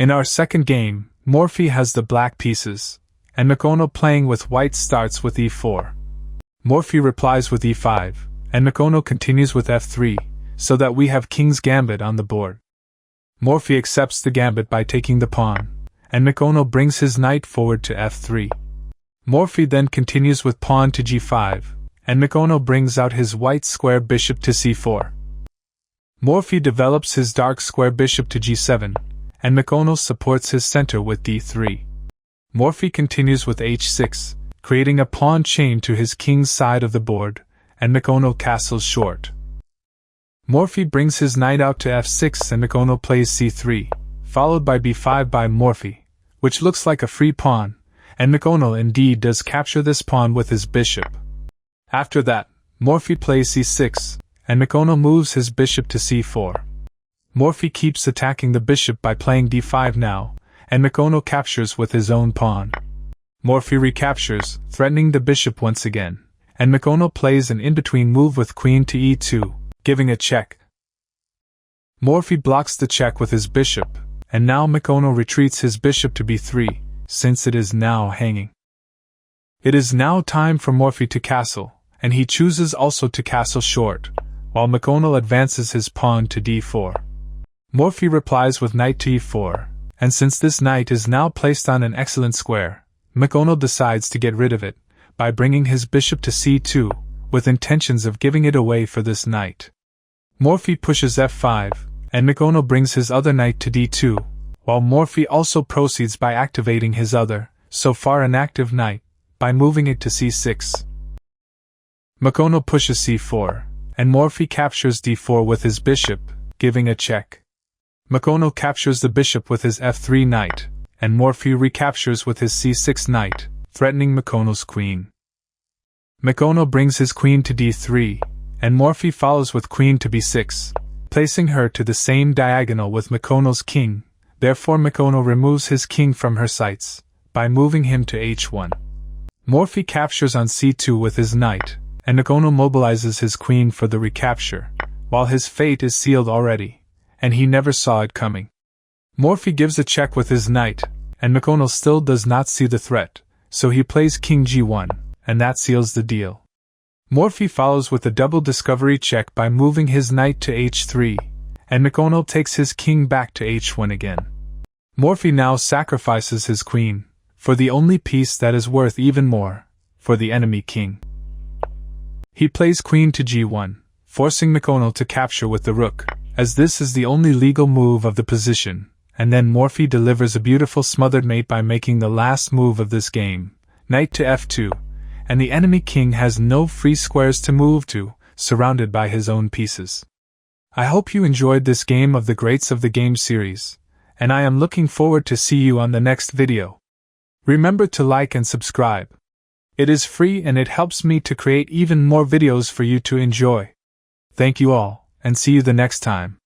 In our second game, Morphy has the black pieces, and McConnell playing with white starts with e4. Morphy replies with e5, and McConnell continues with f3, so that we have King's Gambit on the board. Morphy accepts the gambit by taking the pawn, and McConnell brings his knight forward to f3. Morphy then continues with pawn to g5, and McConnell brings out his white square bishop to c4. Morphy develops his dark square bishop to g7, and McConnell supports his center with d3. Morphy continues with h6, creating a pawn chain to his king's side of the board, and McConnell castles short. Morphy brings his knight out to f6 and McConnell plays c3, followed by b5 by Morphy, which looks like a free pawn, and McConnell indeed does capture this pawn with his bishop. After that, Morphy plays c6, and McConnell moves his bishop to c4. Morphy keeps attacking the bishop by playing d5 now, and McConnell captures with his own pawn. Morphy recaptures, threatening the bishop once again, and McConnell plays an in-between move with queen to e2, giving a check. Morphy blocks the check with his bishop, and now McConnell retreats his bishop to b3, since it is now hanging. It is now time for Morphy to castle, and he chooses also to castle short, while McConnell advances his pawn to d4. Morphy replies with knight to e4, and since this knight is now placed on an excellent square, McConnell decides to get rid of it, by bringing his bishop to c2, with intentions of giving it away for this knight. Morphy pushes f5, and McConnell brings his other knight to d2, while Morphy also proceeds by activating his other, so far inactive knight, by moving it to c6. McConnell pushes c4, and Morphy captures d4 with his bishop, giving a check. McConnell captures the bishop with his f3 knight, and Morphy recaptures with his c6 knight, threatening McConnell's queen. McConnell brings his queen to d3, and Morphy follows with queen to b6, placing her to the same diagonal with McConnell's king. Therefore McConnell removes his king from her sights, by moving him to h1. Morphy captures on c2 with his knight, and McConnell mobilizes his queen for the recapture, while his fate is sealed already, and he never saw it coming. Morphy gives a check with his knight, and McConnell still does not see the threat, so he plays king g1, and that seals the deal. Morphy follows with a double discovery check by moving his knight to h3, and McConnell takes his king back to h1 again. Morphy now sacrifices his queen, for the only piece that is worth even more, for the enemy king. He plays queen to g1, forcing McConnell to capture with the rook, as this is the only legal move of the position, and then Morphy delivers a beautiful smothered mate by making the last move of this game, knight to f2, and the enemy king has no free squares to move to, surrounded by his own pieces. I hope you enjoyed this game of the Greats of the Game series, and I am looking forward to see you on the next video. Remember to like and subscribe. It is free and it helps me to create even more videos for you to enjoy. Thank you all, and see you the next time.